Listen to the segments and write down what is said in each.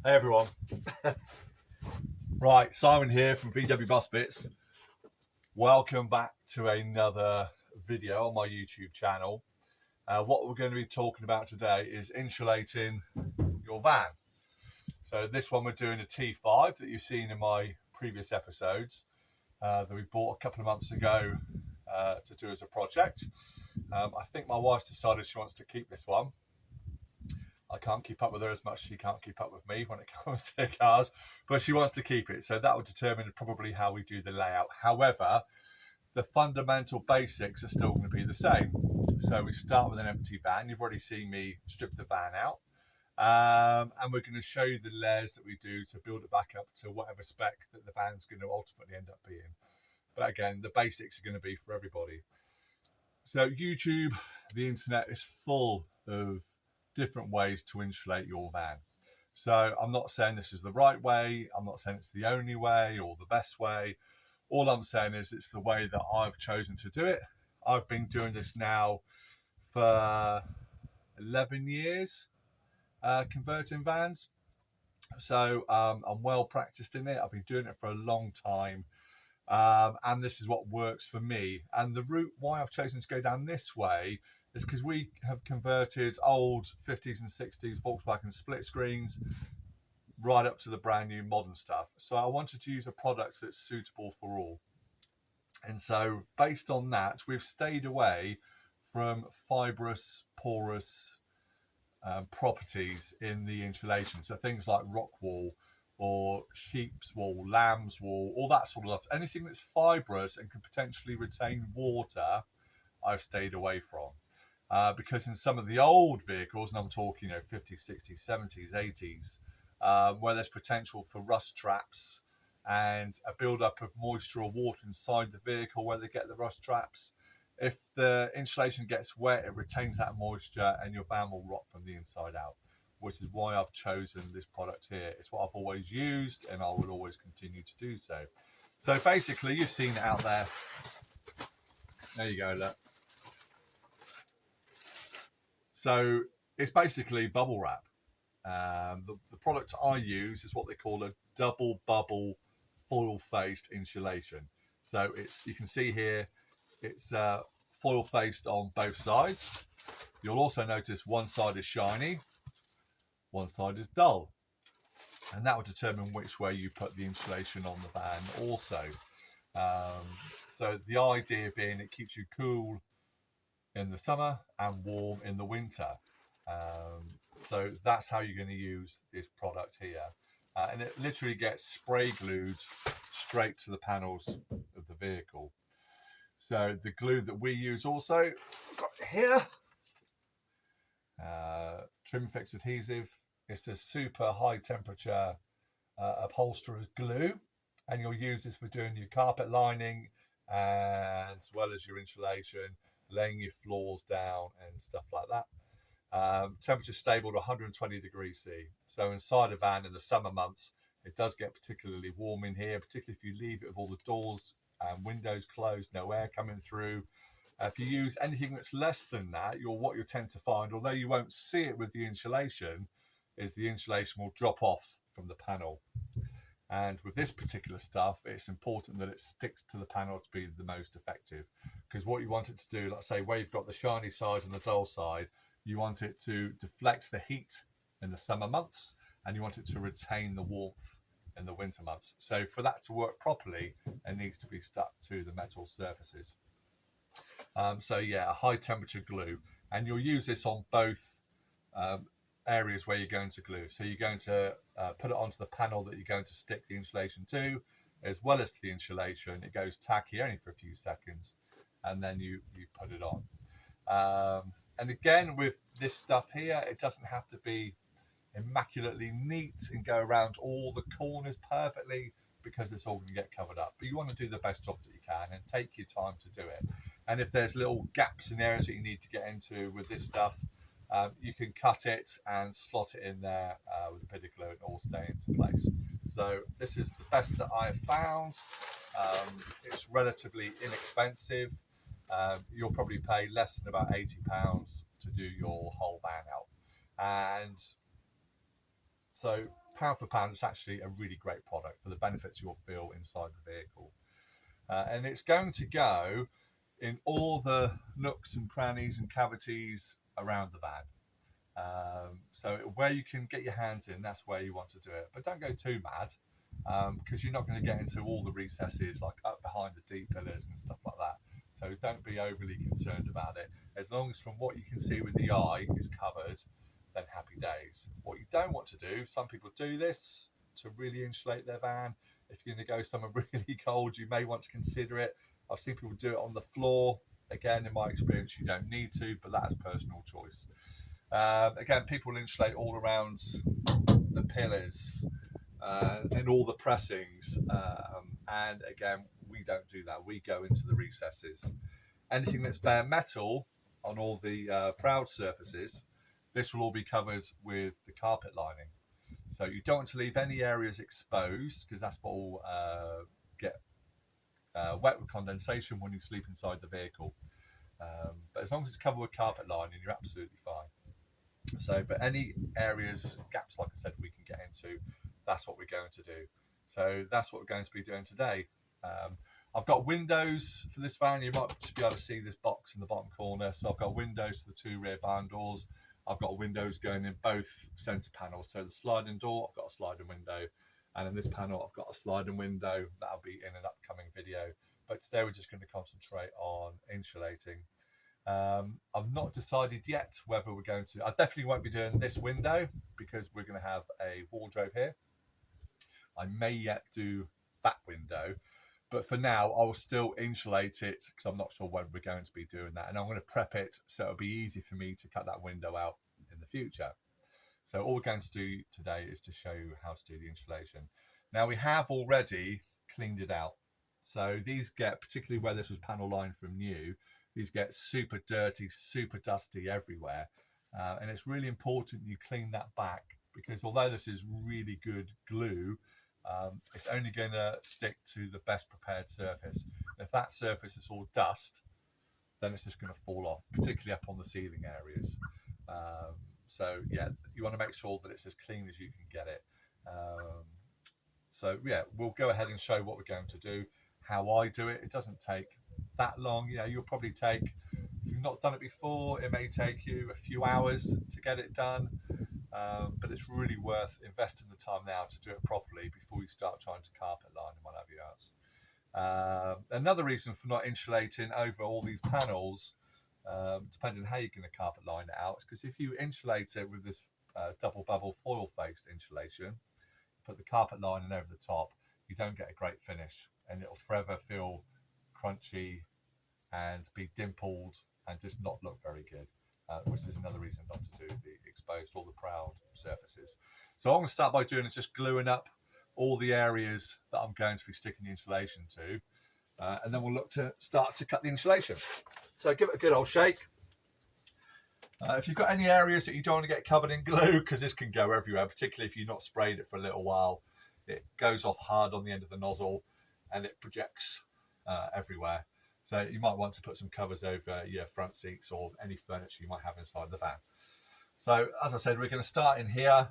Hey everyone. Right, Simon here from VW Bus Bits. Welcome back to another video on my YouTube channel. What we're going to be talking about today is insulating your van. So this one we're doing a T5 that you've seen in my previous episodes that we bought a couple of months ago to do as a project. I think my wife's decided she wants to keep this one. I can't keep up with her as much as she can't keep up with me when it comes to cars, but she wants to keep it. So that will determine probably how we do the layout. However, the fundamental basics are still going to be the same. So we start with an empty van. You've already seen me strip the van out. And we're going to show you the layers that we do to build it back up to whatever spec that the van's going to ultimately end up being. But again, the basics are going to be for everybody. So YouTube, the internet is full of different ways to insulate your van. So I'm not saying this is the right way. I'm not saying it's the only way or the best way. All I'm saying is it's the way that I've chosen to do it. I've been doing this now for 11 years, converting vans. So I'm well practiced in it. I've been doing it for a long time. And this is what works for me. And the route why I've chosen to go down this way is because we have converted old 50s and 60s Volkswagen split screens right up to the brand new modern stuff. So I wanted to use a product that's suitable for all. And so based on that, we've stayed away from fibrous, porous properties in the insulation. So things like rock wool or sheep's wool, lamb's wool, all that sort of stuff. Anything that's fibrous and can potentially retain water, I've stayed away from. Because in some of the old vehicles, and I'm talking 50s, 60s, 70s, 80s, where there's potential for rust traps and a build-up of moisture or water inside the vehicle where they get the rust traps, if the insulation gets wet, it retains that moisture and your van will rot from the inside out, which is why I've chosen this product here. It's what I've always used and I will always continue to do so. So basically, you've seen it out there. There you go, look. So it's basically bubble wrap. The product I use is what they call a double bubble foil-faced insulation. So you can see here, it's foil-faced on both sides. You'll also notice one side is shiny, one side is dull. And that will determine which way you put the insulation on the van also. So the idea being it keeps you cool in the summer and warm in the winter. So that's how you're going to use this product here. And it literally gets spray glued straight to the panels of the vehicle. So the glue that we use also, I've got it here, trim fix adhesive. It's a super high temperature upholsterer's glue. And you'll use this for doing your carpet lining as well as your insulation, laying your floors down and stuff like that. Temperature stable to 120 degrees C. So inside a van in the summer months, it does get particularly warm in here, particularly if you leave it with all the doors and windows closed, no air coming through. If you use anything that's less than that, what you'll tend to find, although you won't see it with the insulation, is the insulation will drop off from the panel. And with this particular stuff, it's important that it sticks to the panel to be the most effective. Because what you want it to do, like say where you've got the shiny side and the dull side, you want it to deflect the heat in the summer months and you want it to retain the warmth in the winter months. So for that to work properly, it needs to be stuck to the metal surfaces. So yeah, a high temperature glue. And you'll use this on both areas where you're going to glue. So you're going to put it onto the panel that you're going to stick the insulation to, as well as to the insulation. It goes tacky only for a few seconds, and then you put it on. And again, with this stuff here, it doesn't have to be immaculately neat and go around all the corners perfectly, because it's all going to get covered up. But you want to do the best job that you can and take your time to do it. And if there's little gaps in areas that you need to get into with this stuff, you can cut it and slot it in there with a bit of glue and all stay into place. So this is the best that I have found. It's relatively inexpensive. You'll probably pay less than about £80 to do your whole van out. And so pound for pound, it's actually a really great product for the benefits you'll feel inside the vehicle. And it's going to go in all the nooks and crannies and cavities around the van. So where you can get your hands in, that's where you want to do it. But don't go too mad, because you're not going to get into all the recesses, like up behind the D pillars and stuff like that. So don't be overly concerned about it. As long as from what you can see with the eye is covered, then happy days. What you don't want to do, some people do this to really insulate their van. If you're going to go somewhere really cold, you may want to consider it. I've seen people do it on the floor. Again, in my experience, you don't need to, but that's personal choice. Again, people insulate all around the pillars and all the pressings. And again, we don't do that. We go into the recesses. Anything that's bare metal on all the proud surfaces, this will all be covered with the carpet lining. So you don't want to leave any areas exposed, because that's what will get wet with condensation when you sleep inside the vehicle. But as long as it's covered with carpet lining, you're absolutely fine. So, but any areas, gaps, like I said, we can get into, that's what we're going to do. So that's what we're going to be doing today. I've got windows for this van. You might just be able to see this box in the bottom corner. So I've got windows for the two rear barn doors. I've got windows going in both centre panels. So the sliding door, I've got a sliding window. And in this panel, I've got a sliding window. That'll be in an upcoming video. But today we're just going to concentrate on insulating. I've not decided yet whether we're going to, I definitely won't be doing this window because we're going to have a wardrobe here. I may yet do that window, but for now I will still insulate it because I'm not sure when we're going to be doing that, and I'm going to prep it so it'll be easy for me to cut that window out in the future. So all we're going to do today is to show you how to do the insulation. Now we have already cleaned it out, so these get, particularly where this was panel lined from new, these get super dirty, super dusty everywhere. And it's really important you clean that back, because although this is really good glue, it's only going to stick to the best prepared surface. If that surface is all dust, then it's just going to fall off, particularly up on the ceiling areas. So yeah, you want to make sure that it's as clean as you can get it. So yeah, we'll go ahead and show what we're going to do, how I do it. It doesn't take that long. You know, you'll probably take, if you've not done it before, it may take you a few hours to get it done, but it's really worth investing the time now to do it properly before you start trying to carpet line and whatever else. Another reason for not insulating over all these panels, depending on how you're going to carpet line it out, is because if you insulate it with this double bubble foil faced insulation, put the carpet lining over the top, you don't get a great finish, and it'll forever feel crunchy and be dimpled and just not look very good, which is another reason not to do the exposed or the proud surfaces. So what I'm going to start by doing is just gluing up all the areas that I'm going to be sticking the insulation to, and then we'll look to start to cut the insulation. So give it a good old shake. If you've got any areas that you don't want to get covered in glue, because this can go everywhere, particularly if you've not sprayed it for a little while, it goes off hard on the end of the nozzle and it projects everywhere. So you might want to put some covers over your front seats or any furniture you might have inside the van. So as I said, we're going to start in here.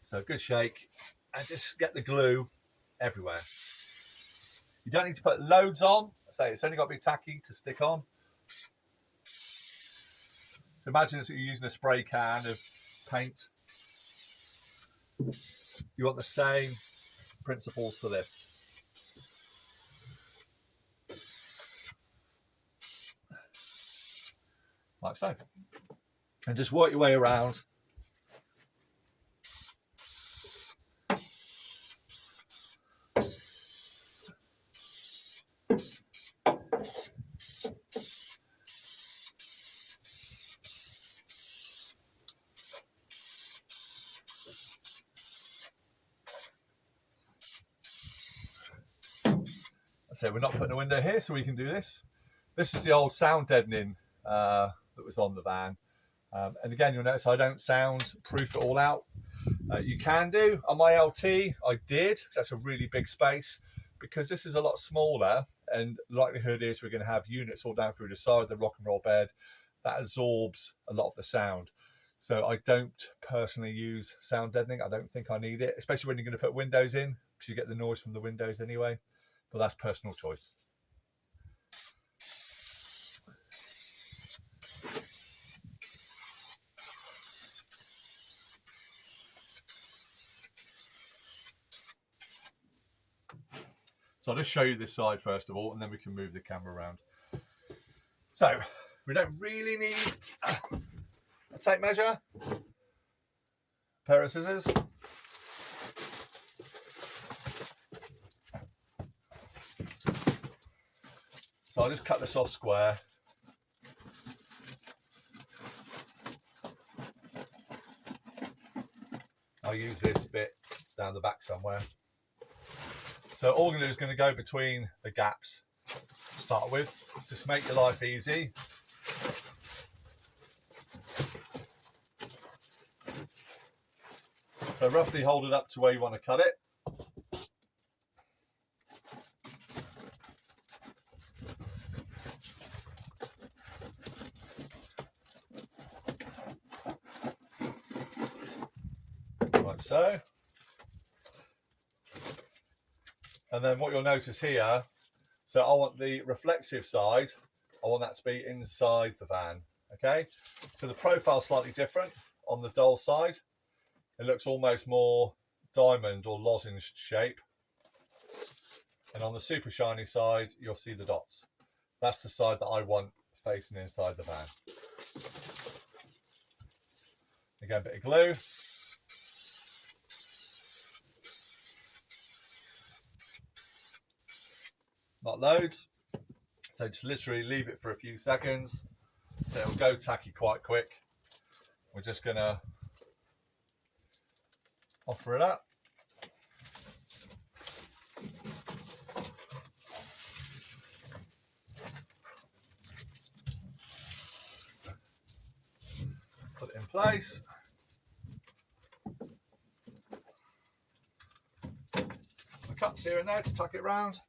So good shake and just get the glue everywhere. You don't need to put loads on. So it's only got to be tacky to stick on. So imagine that you're using a spray can of paint. You want the same principles for this. Like so. And just work your way around. So we're not putting a window here, so we can do this. This is the old sound deadening that was on the van. And again, you'll notice I don't sound proof it all out. You can do. On my LT, I did, because that's a really big space. Because this is a lot smaller, and the likelihood is we're going to have units all down through the side of the rock and roll bed, that absorbs a lot of the sound. So I don't personally use sound deadening. I don't think I need it, especially when you're going to put windows in, because you get the noise from the windows anyway. But that's personal choice. So I'll just show you this side first of all, and then we can move the camera around. So we don't really need a tape measure, pair of scissors. So I'll just cut this off square. I'll use this bit down the back somewhere. So all I'm going to do is going to go between the gaps to start with. Just make your life easy. So roughly hold it up to where you want to cut it. Like so. And then what you'll notice here, so I want the reflexive side, I want that to be inside the van, okay? So the profile's slightly different on the dull side. It looks almost more diamond or lozenge shape. And on the super shiny side, you'll see the dots. That's the side that I want facing inside the van. Again, a bit of glue. Not loads. So just literally leave it for a few seconds. So it'll go tacky quite quick. We're just gonna offer it up. Put it in place. The cuts here and there to tuck it round.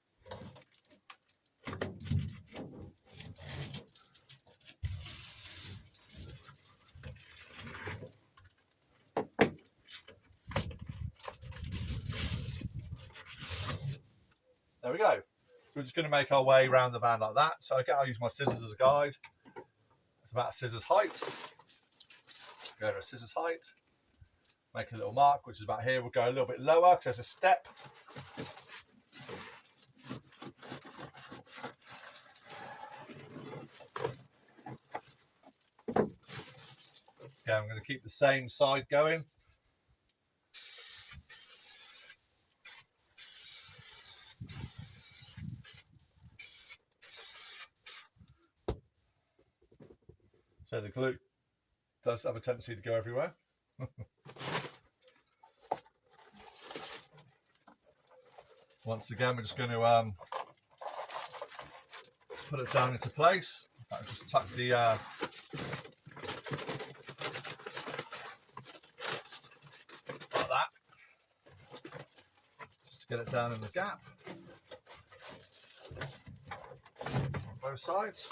There we go. So we're just going to make our way around the van like that. So again, I'll use my scissors as a guide. It's about a scissors height. Go to a scissors height. Make a little mark, which is about here. We'll go a little bit lower because there's a step. Yeah, I'm going to keep the same side going. So the glue does have a tendency to go everywhere. Once again, we're just going to put it down into place. I'll just tuck the like that, just to get it down in the gap on both sides.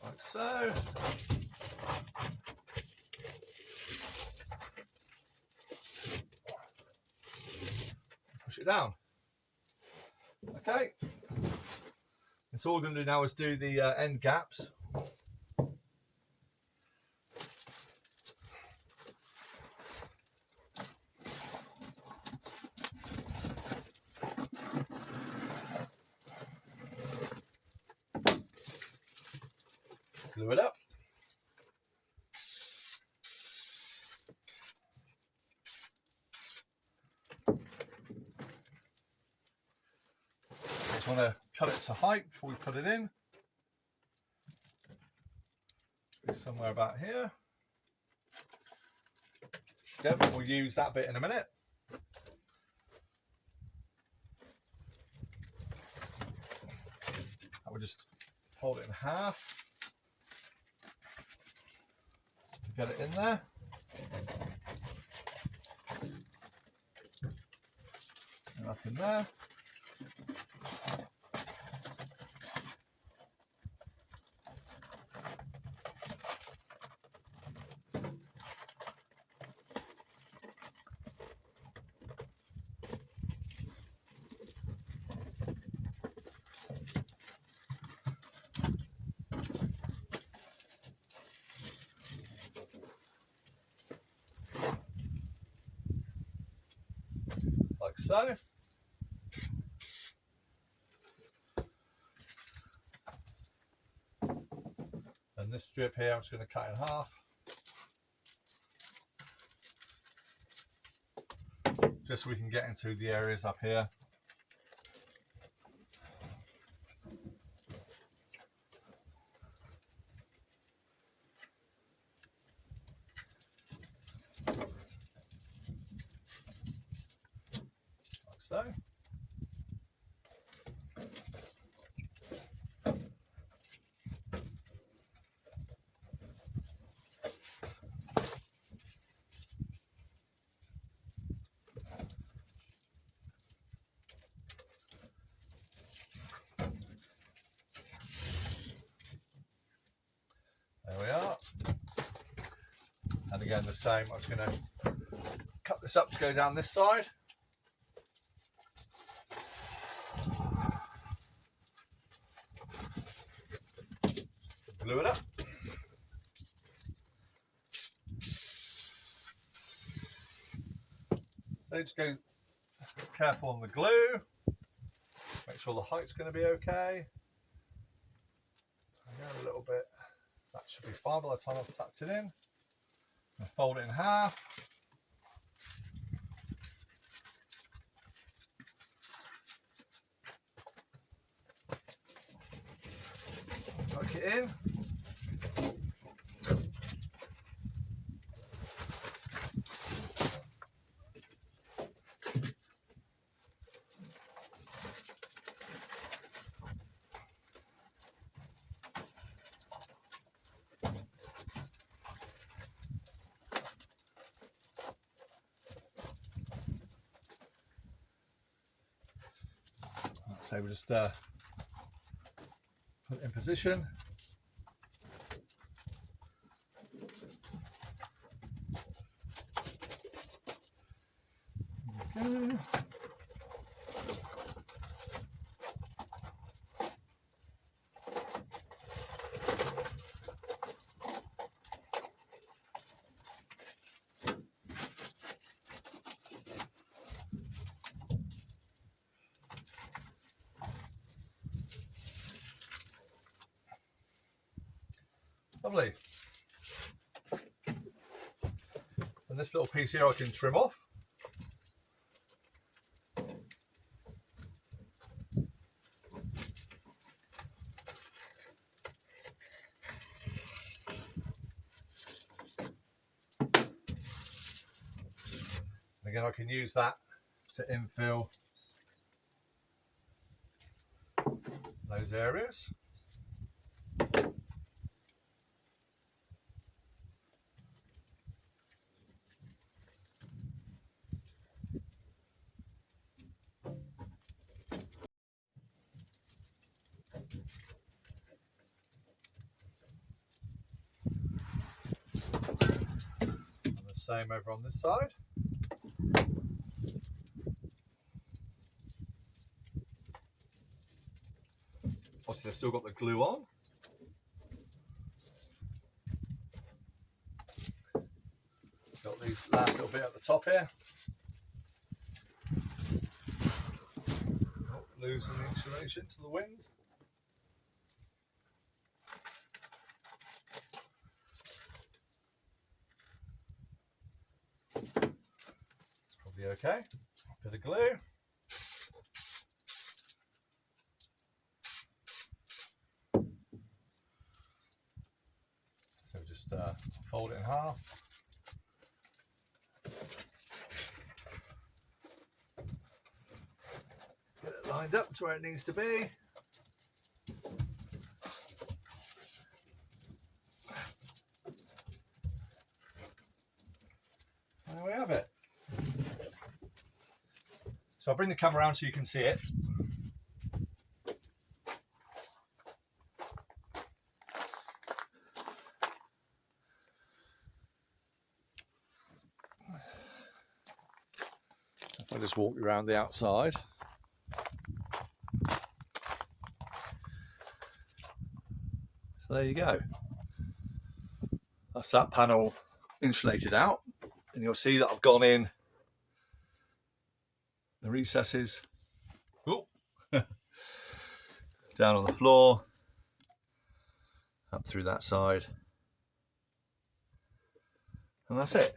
Like so. Push it down. Okay. And so all we're going to do now is do the end gaps. Glue it up. Just want to cut it to height before we put it in. It's somewhere about here. Yep, we'll use that bit in a minute. I will just fold it in half to get it in there. in there. Like so. And this strip here I'm just going to cut in half, just so we can get into the areas up here. Like so. There we are. And again the same, I'm just going to cut this up to go down this side. Glue it up. So just go careful on the glue. Make sure the height's going to be okay. A little bit. That should be fine by the time I've tucked it in. And fold it in half. Tuck it in. So we just put it in position. Okay. Lovely. And this little piece here I can trim off. Again, I can use that to infill those areas. And the same over on this side. Obviously, I've still got the glue on. Got these last little bit at the top here. Not losing the insulation to the wind. It's probably okay. A bit of glue. So just fold it in half. Get it lined up to where it needs to be. There we have it. So I'll bring the camera around so you can see it. I'll just walk you around the outside. So there you go. That's that panel insulated out. And you'll see that I've gone in the recesses, down on the floor, up through that side. And that's it.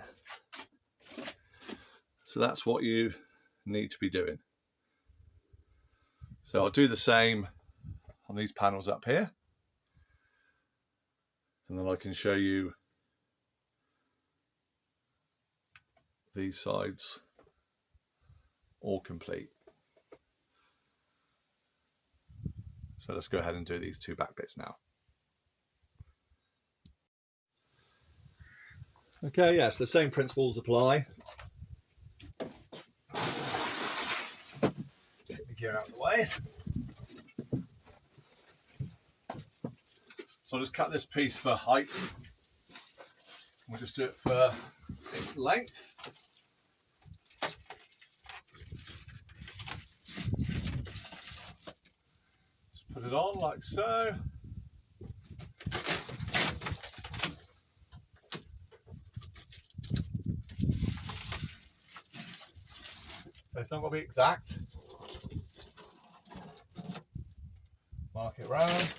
So that's what you need to be doing. So I'll do the same on these panels up here. And then I can show you these sides all complete. So let's go ahead and do these two back bits now. Okay, yes, the same principles apply. Get the gear out of the way. So I'll just cut this piece for height. We'll just do it for its length. Just put it on like so. It's not going to be exact. Mark it round.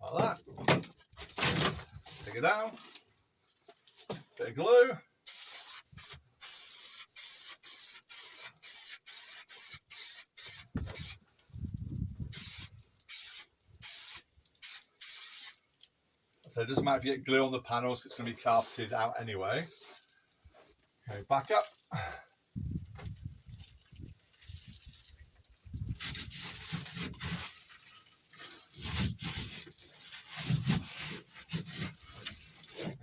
Like that. Take it down. Bit of glue. So it doesn't matter if you get glue on the panels, it's going to be carpeted out anyway. Okay, back up.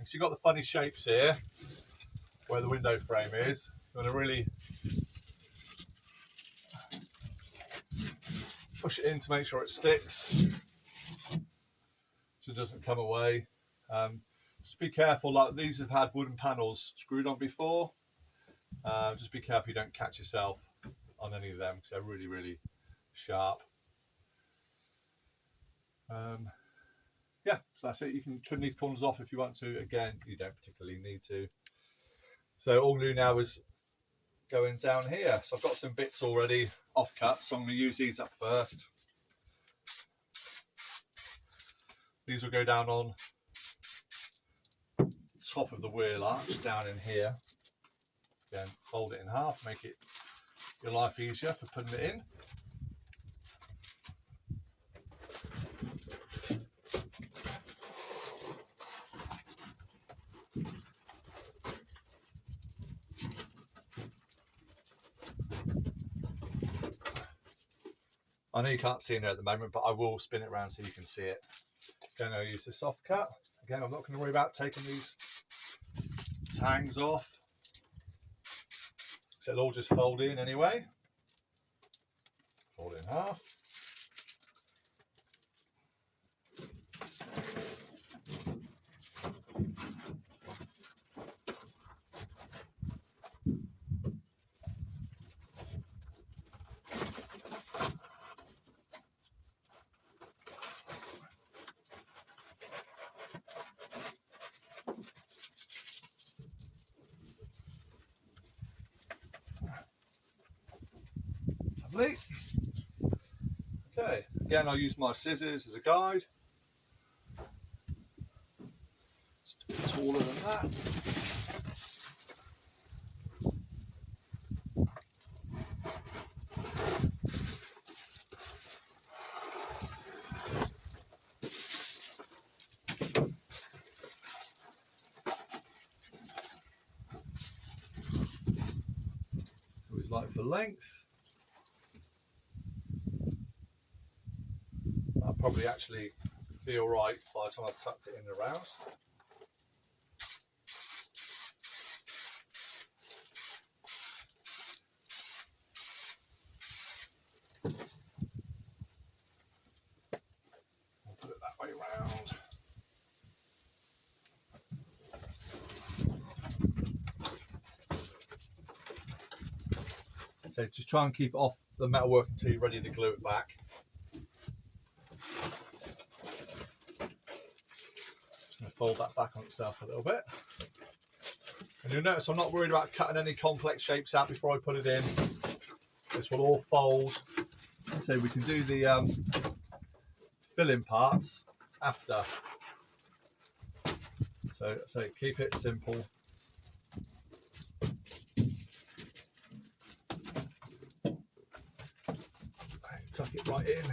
So you've got the funny shapes here where the window frame is. You're going to really push it in to make sure it sticks so it doesn't come away. Just be careful, like these have had wooden panels screwed on before. Just be careful you don't catch yourself on any of them because they're really, really sharp. Yeah, so that's it. You can trim these corners off if you want to. Again, you don't particularly need to. So all I'm going to do now is going down here. So I've got some bits already off cut, so I'm going to use these up first. These will go down on top of the wheel arch down in here. Again, fold it in half, make it your life easier for putting it in. I know you can't see in there at the moment, but I will spin it around so you can see it. Then I'll use the soft cut. Again, I'm not going to worry about taking these tangs off. So it'll all just fold in anyway. Fold it in half. Lovely. Okay, again I'll use my scissors as a guide. Just a bit taller than that. So it's like for length. I'll probably actually feel right by the time I've tucked it in around. I'll put it that way around. So just try and keep it off the metalwork until you're ready to glue it back. Just going to fold that back on itself a little bit. And you'll notice I'm not worried about cutting any complex shapes out before I put it in. This will all fold. So we can do the filling parts after. So keep it simple. Tuck it right in.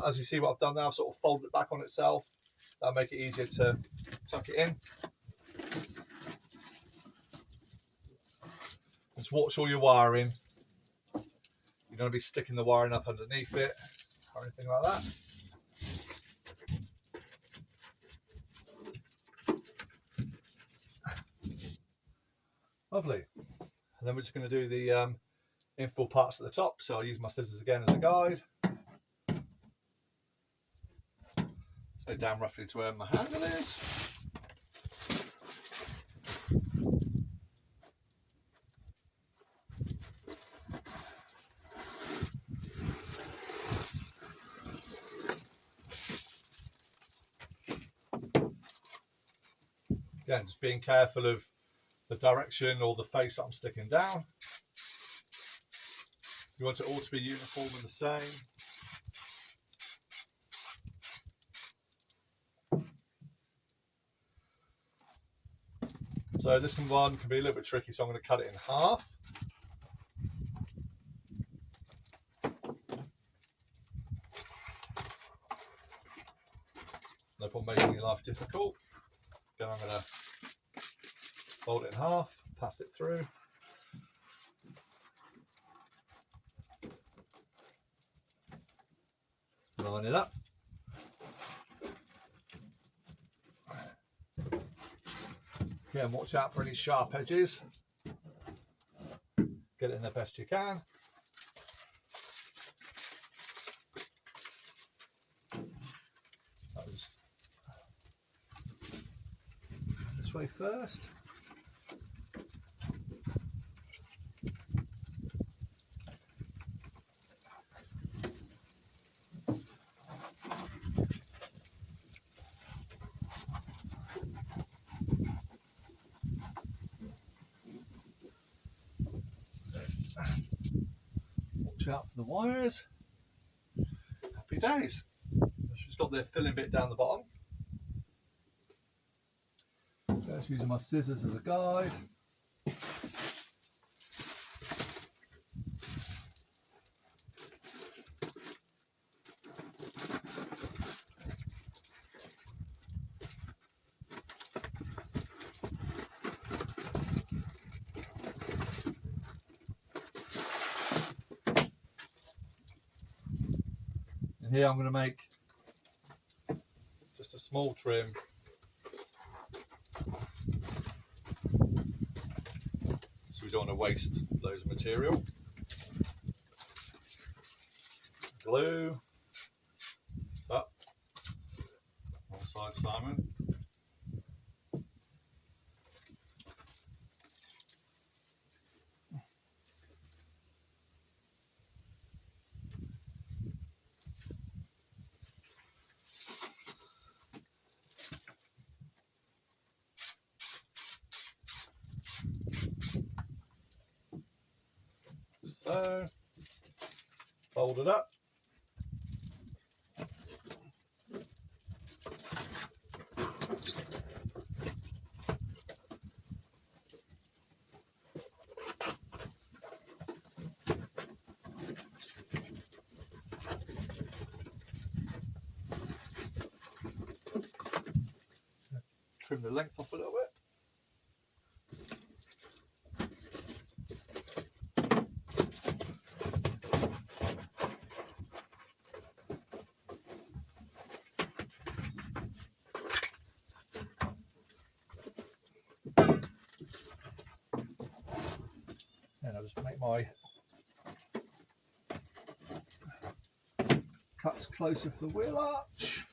As you see what I've done now, I've sort of folded it back on itself. That'll make it easier to tuck it in. Just watch all your wiring. You don't want to be sticking the wiring up underneath it or anything like that. Lovely. And then we're just going to do the infill parts at the top. So I'll use my scissors again as a guide. So down roughly to where my handle is. Again, just being careful of the direction or the face that I'm sticking down. You want it all to be uniform and the same. So this one can be a little bit tricky, so I'm going to cut it in half. No point making your life difficult. Then I'm going to fold it in half, pass it through. Line it up. Yeah, and watch out for any sharp edges. Get it in the best you can. That was this way first. Watch out for the wires. Happy days. Just got the filling bit down the bottom. Just using my scissors as a guide. And here I'm going to make just a small trim. So we don't want to waste loads of material. Glue. Up. One side, Simon. So, fold it up. Trim the length off a little bit. I'll just make my cuts closer for the wheel arch.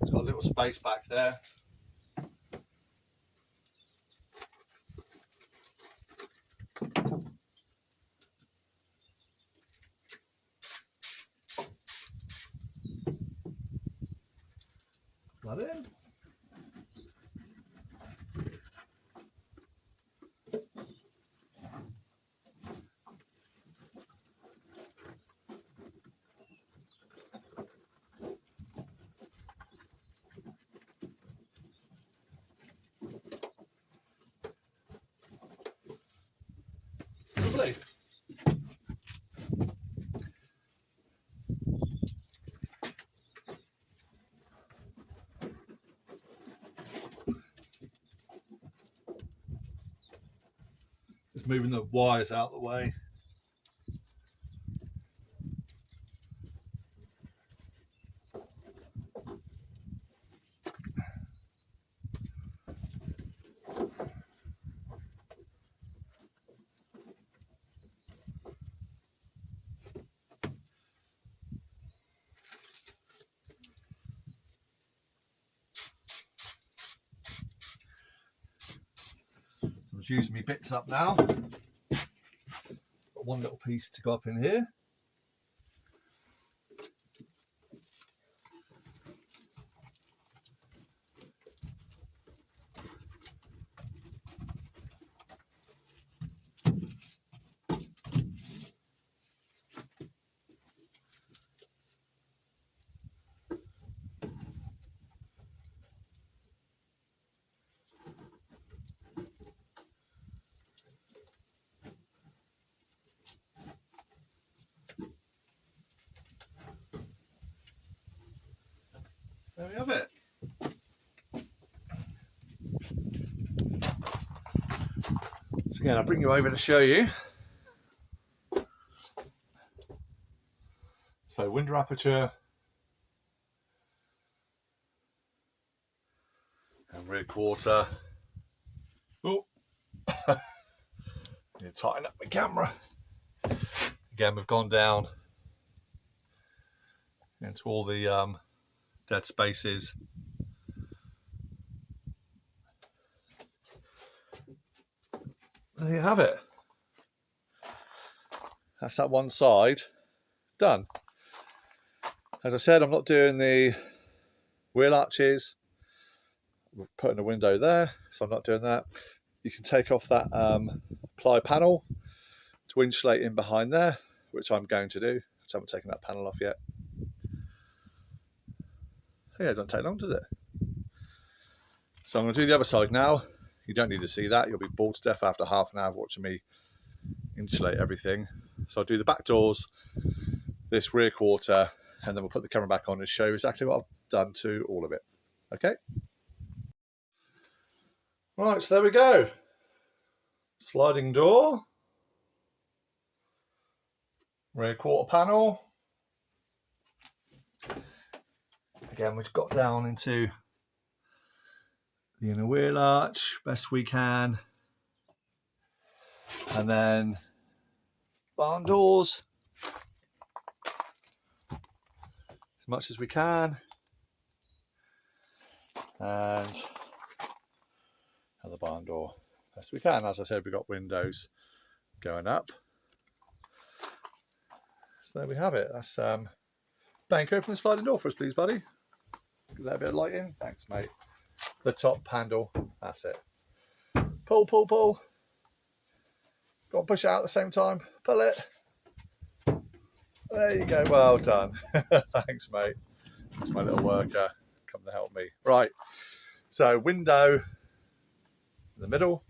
It's got a little space back there. That in. Lovely. Just moving the wires out of the way. I'm just using my bits up now. Got one little piece to go up in here. There we have it. So again, I'll bring you over to show you. So window aperture and rear quarter. Oh, need to tighten up my camera. Again, we've gone down into all the dead spaces. There you have it. That's that one side done. As I said, I'm not doing the wheel arches. We're putting a window there, so I'm not doing that. You can take off that ply panel to insulate in behind there, which I'm going to do. I haven't taken that panel off yet. Yeah, it doesn't take long, does it? So I'm going to do the other side now. You don't need to see that. You'll be bored to death after half an hour of watching me insulate everything. So I'll do the back doors, this rear quarter, and then we'll put the camera back on and show you exactly what I've done to all of it. Okay? Right, so there we go. Sliding door, rear quarter panel. Again, we've got down into the inner wheel arch best we can, and then barn doors as much as we can, and the barn door best we can. As I said, we've got windows going up. So there we have it. That's Bank, open the sliding door for us, please, buddy. Get that bit of light in. Thanks, mate. The top handle. That's it. Pull, pull, pull. Got to push it out at the same time. Pull it. There you go, well done. Thanks, mate. That's my little worker come to help me. Right, so window in the middle,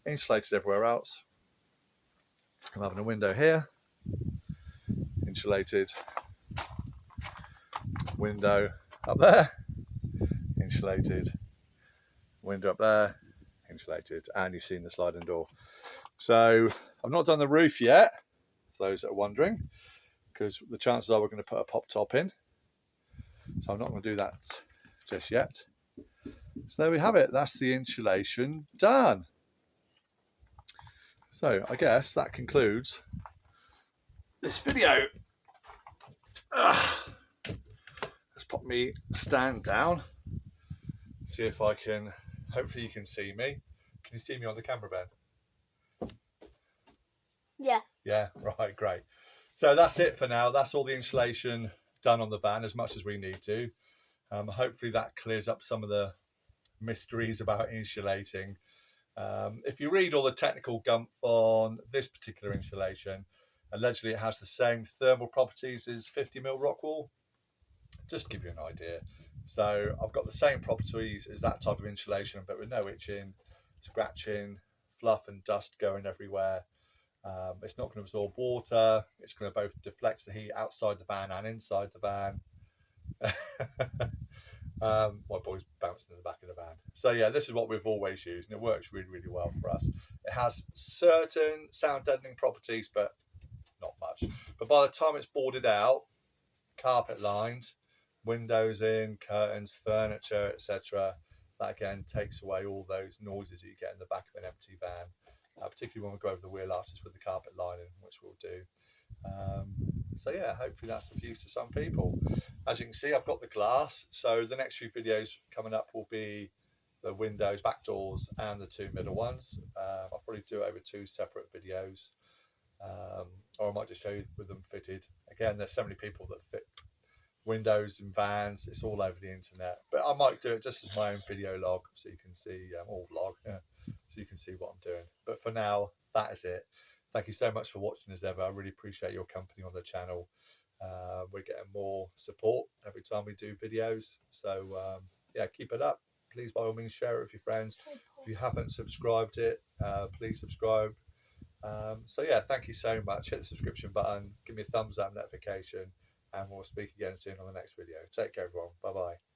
insulated everywhere else. I'm having a window here, insulated, window up there, insulated, window up there, insulated, and you've seen the sliding door. So I've not done the roof yet, for those that are wondering, because the chances are we're going to put a pop top in. So I'm not going to do that just yet. So there we have it. That's the insulation done. So I guess that concludes this video. Let's pop me stand down. See if I can, hopefully you can see me. Can you see me on the camera, Ben? Yeah. Yeah, right, great. So that's it for now. That's all the insulation done on the van, as much as we need to. Hopefully that clears up some of the mysteries about insulating. If you read all the technical gumph on this particular insulation, allegedly it has the same thermal properties as 50mm rock wool. Just to give you an idea. So I've got the same properties as that type of insulation, but with no itching, scratching, fluff and dust going everywhere. It's not going to absorb water. It's going to both deflect the heat outside the van and inside the van. My boy's bouncing in the back of the van. So yeah, this is what we've always used, and it works really, really well for us. It has certain sound deadening properties, but not much. But by the time it's boarded out, carpet lined, windows in, curtains, furniture, etc., that again takes away all those noises that you get in the back of an empty van, particularly when we go over the wheel arches with the carpet lining, which we'll do. So yeah, hopefully that's of use to some people. As you can see, I've got the glass, so the next few videos coming up will be the windows, back doors, and the two middle ones. I'll probably do it over two separate videos, or I might just show you with them fitted. Again, there's so many people that fit windows in vans, it's all over the internet, but I might do it just as my own video log, so you can see, or vlog, yeah, so you can see what I'm doing. But for now, that is it. Thank you so much for watching as ever. I really appreciate your company on the channel. We're getting more support every time we do videos, so yeah, keep it up. Please, by all means, share it with your friends. If you haven't subscribed it, please subscribe. So yeah, thank you so much. Hit the subscription button, give me a thumbs up notification, and we'll speak again soon on the next video. Take care, everyone. Bye bye.